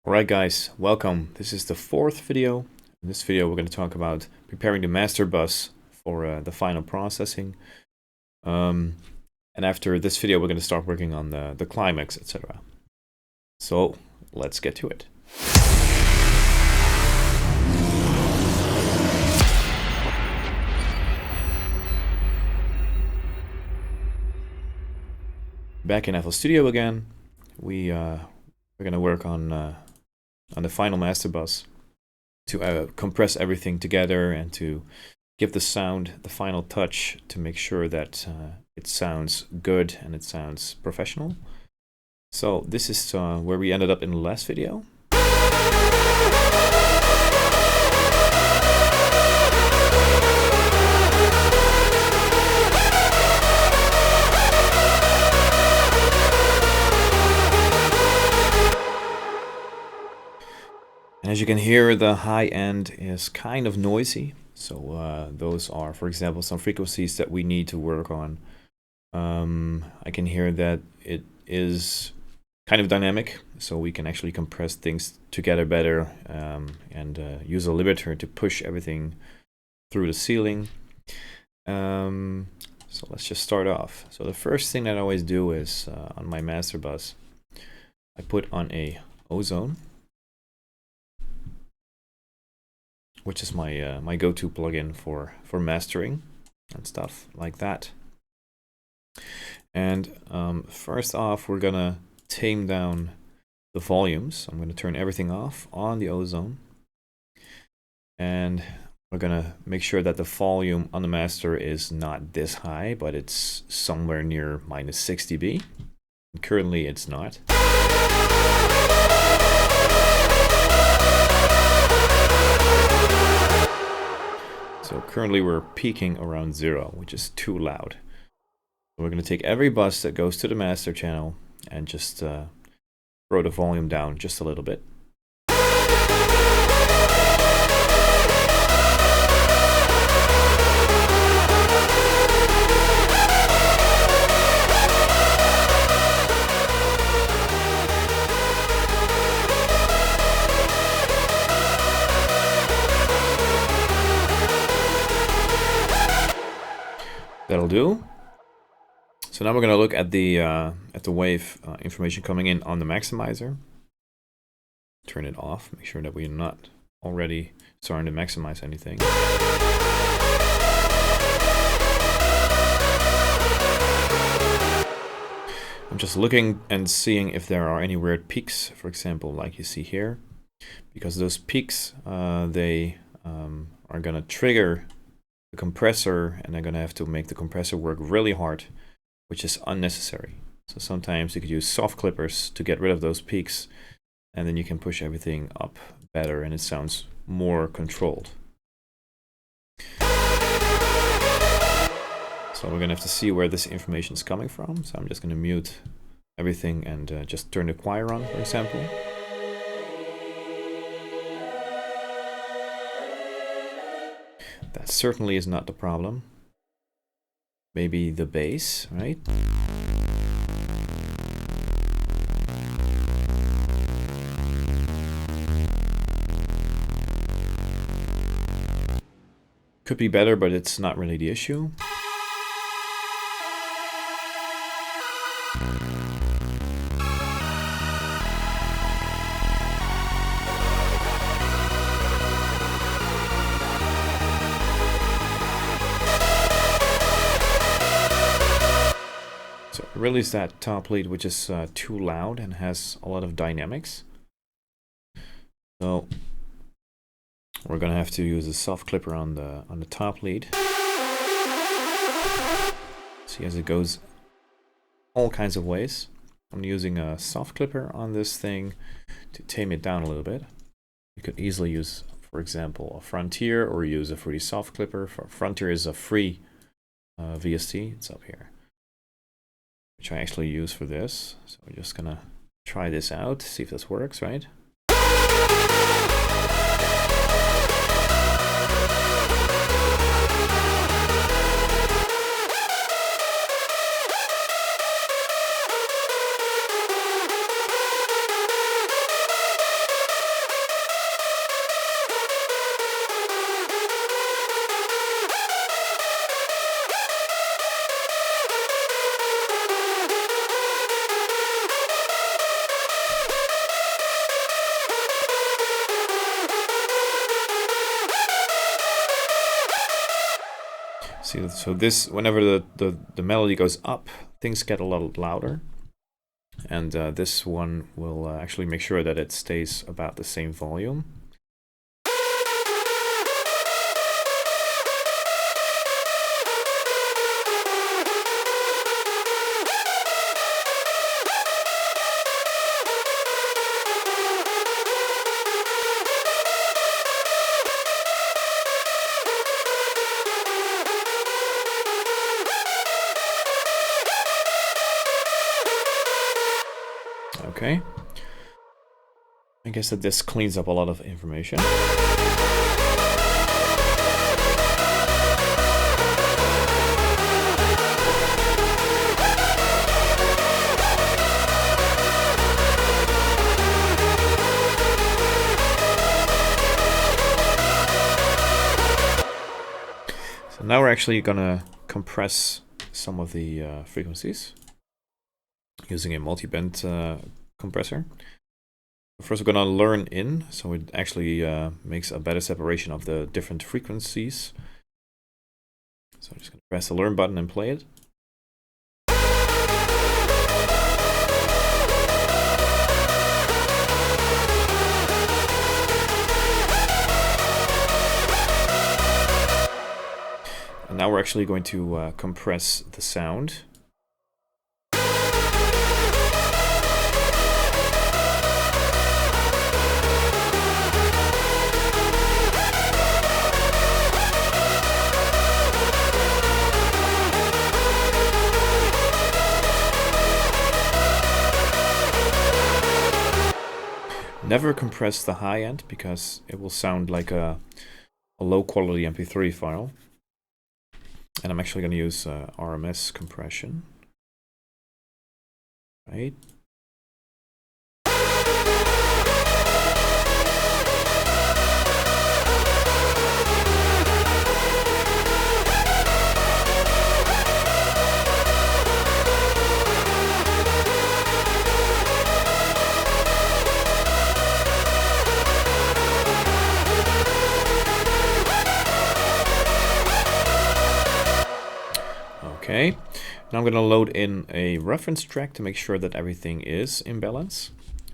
Alright guys, welcome. This is the fourth video. In this video we're going to talk about preparing the master bus for the final processing. And after this video we're going to start working on the climax, etc. So let's get to it. Back in FL Studio again, we're going to work on the final master bus to compress everything together and to give the sound the final touch to make sure that it sounds good and it sounds professional. So this is where we ended up in the last video. And as you can hear, the high end is kind of noisy. So those are, for example, some frequencies that we need to work on. I can hear that it is kind of dynamic, so we can actually compress things together better and use a limiter to push everything through the ceiling. So let's just start off. So the first thing that I always do is on my master bus, I put on a ozone, which is my my go-to plugin for mastering and stuff like that. And first off, we're gonna tame down the volumes. I'm gonna turn everything off on the ozone, and we're gonna make sure that the volume on the master is not this high, but it's somewhere near -6 dB. And currently, it's not. So currently we're peaking around 0, which is too loud. So we're going to take every bus that goes to the master channel and just throw the volume down just a little bit. That'll do. So now we're going to look at the wave information coming in on the maximizer. Turn it off. Make sure that we're not already starting to maximize anything. I'm just looking and seeing if there are any weird peaks, for example, like you see here, because those peaks they are going to trigger the compressor, and they're going to have to make the compressor work really hard, which is unnecessary. So sometimes you could use soft clippers to get rid of those peaks, and then you can push everything up better and it sounds more controlled. So we're going to have to see where this information is coming from. So I'm just going to mute everything and just turn the choir on, for example. That certainly is not the problem. Maybe the bass, right? Could be better, but it's not really the issue. So release that top lead, which is too loud and has a lot of dynamics. So we're gonna have to use a soft clipper on the top lead. See, as it goes all kinds of ways. I'm using a soft clipper on this thing to tame it down a little bit. You could easily use, for example, a Frontier, or use a Fruity soft clipper. Frontier is a free VST. It's up here, which I actually use for this. So we're just gonna try this out, see if this works, right? See, so this, whenever the melody goes up, things get a lot louder. And this one will actually make sure that it stays about the same volume. Okay. I guess that this cleans up a lot of information. So now we're actually gonna compress some of the frequencies using a multiband compressor. First we're gonna learn in, so it actually makes a better separation of the different frequencies. So I'm just gonna press the learn button and play it. And now we're actually going to compress the sound. Never compress the high end because it will sound like a low quality MP3 file. And I'm actually going to use RMS compression. Right. Okay, now I'm going to load in a reference track to make sure that everything is in balance.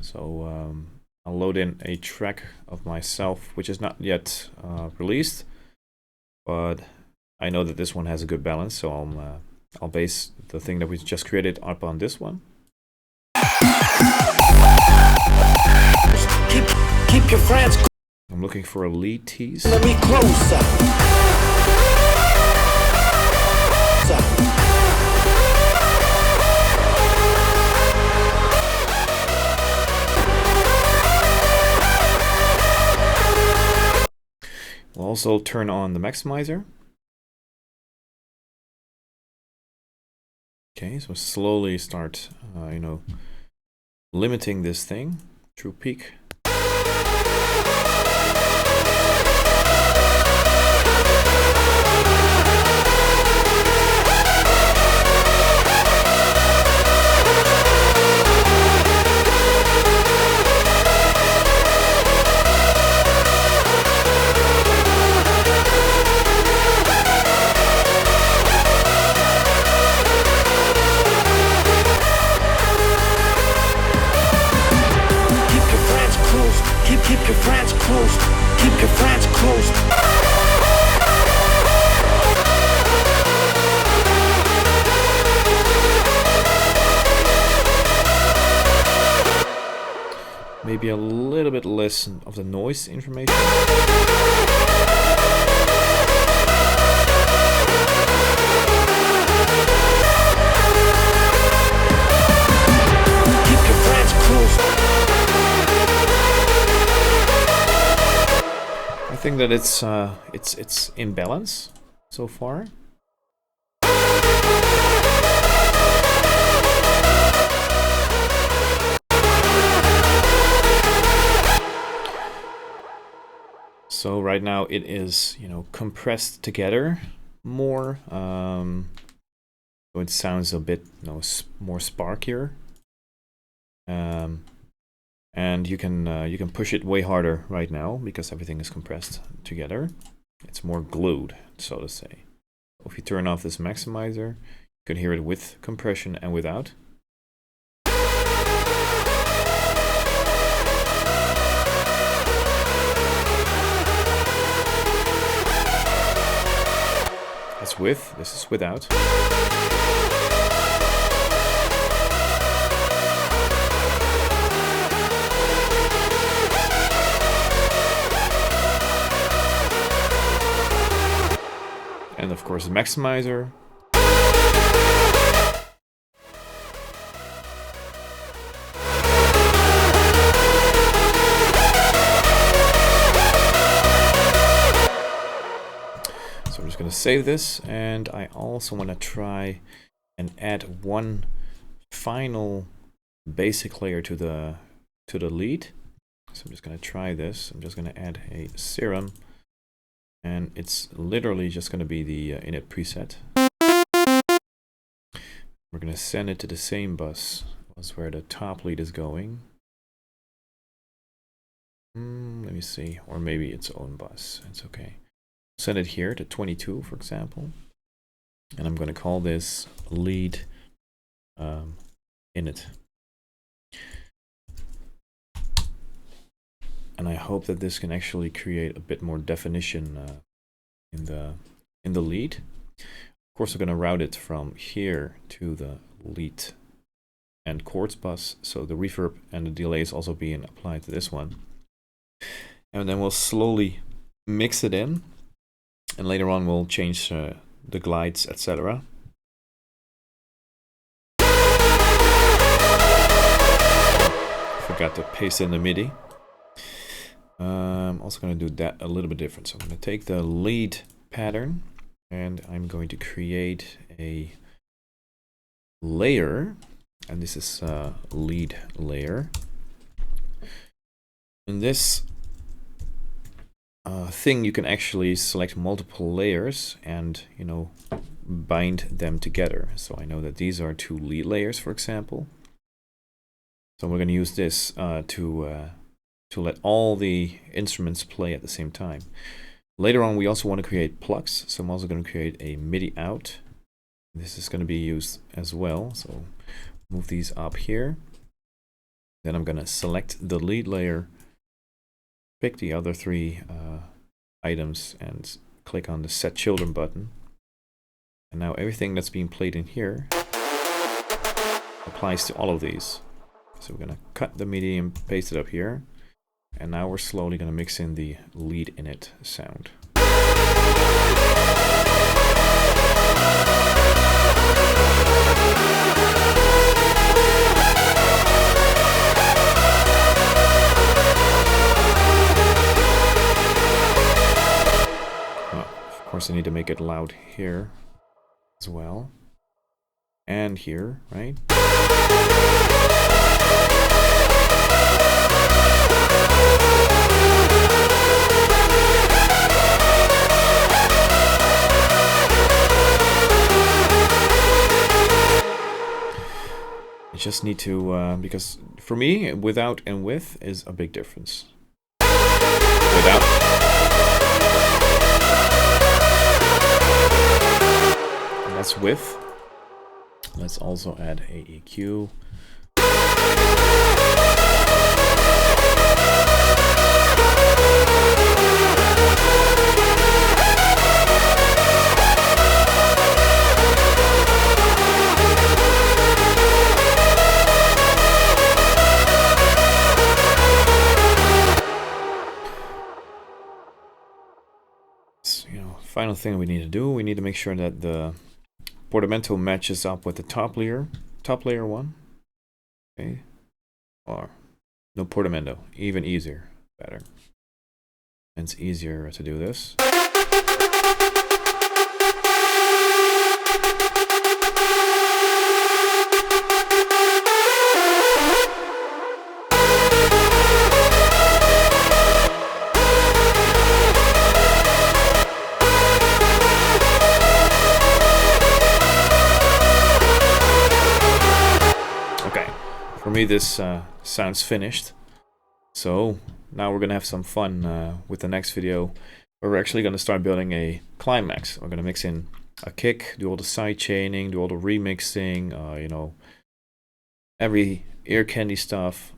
So I'll load in a track of myself, which is not yet released, but I know that this one has a good balance, so I'll base the thing that we just created up on this one. Keep your friends. I'm looking for a lead tease. Let me closer. We'll also turn on the maximizer. Okay, so slowly start, limiting this thing through peak. Keep your friends close. Keep your friends close. Maybe a little bit less of the noise information. Keep your friends close. I think that it's in balance so far. So right now it is, compressed together more. So it sounds a bit, more sparkier. And you can push it way harder right now because everything is compressed together. It's more glued, so to say. If you turn off this maximizer, you can hear it with compression and without. That's with, this is without. And of course the maximizer. So I'm just going to save this, and I also want to try and add one final basic layer to the lead. So I'm just going to try this. I'm just going to add a serum. And it's literally just going to be the init preset. We're going to send it to the same bus as where the top lead is going. Let me see, or maybe its own bus. It's okay. Send it here to 22, for example. And I'm going to call this lead init. And I hope that this can actually create a bit more definition in the lead. Of course, we're going to route it from here to the lead and chords bus, so the reverb and the delay is also being applied to this one. And then we'll slowly mix it in, and later on we'll change the glides, etc. Forgot to paste in the MIDI. I'm also going to do that a little bit different. So I'm going to take the lead pattern and I'm going to create a layer, and this is a lead layer. In this thing you can actually select multiple layers and, you know, bind them together. So I know that these are 2 lead layers, for example. So we're going to use this to let all the instruments play at the same time. Later on, we also want to create plugs, so I'm also going to create a MIDI out. This is going to be used as well, so move these up here. Then I'm going to select the lead layer, pick the other 3 items, and click on the Set Children button. And now everything that's being played in here applies to all of these. So we're going to cut the MIDI and paste it up here. And now we're slowly going to mix in the lead init sound. Of course, I need to make it loud here as well. And here, right? I just need to, because for me, without and with is a big difference. Without. And that's with. Let's also add a EQ. Final thing we need to do, we need to make sure that the portamento matches up with the top layer one. Okay, or no portamento, even easier, better. And it's easier to do this. For me, this sounds finished. So now we're gonna have some fun with the next video, where we're actually gonna start building a climax. We're gonna mix in a kick, do all the side chaining, do all the remixing, you know, every ear candy stuff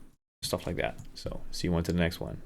like that. So see you on to the next one.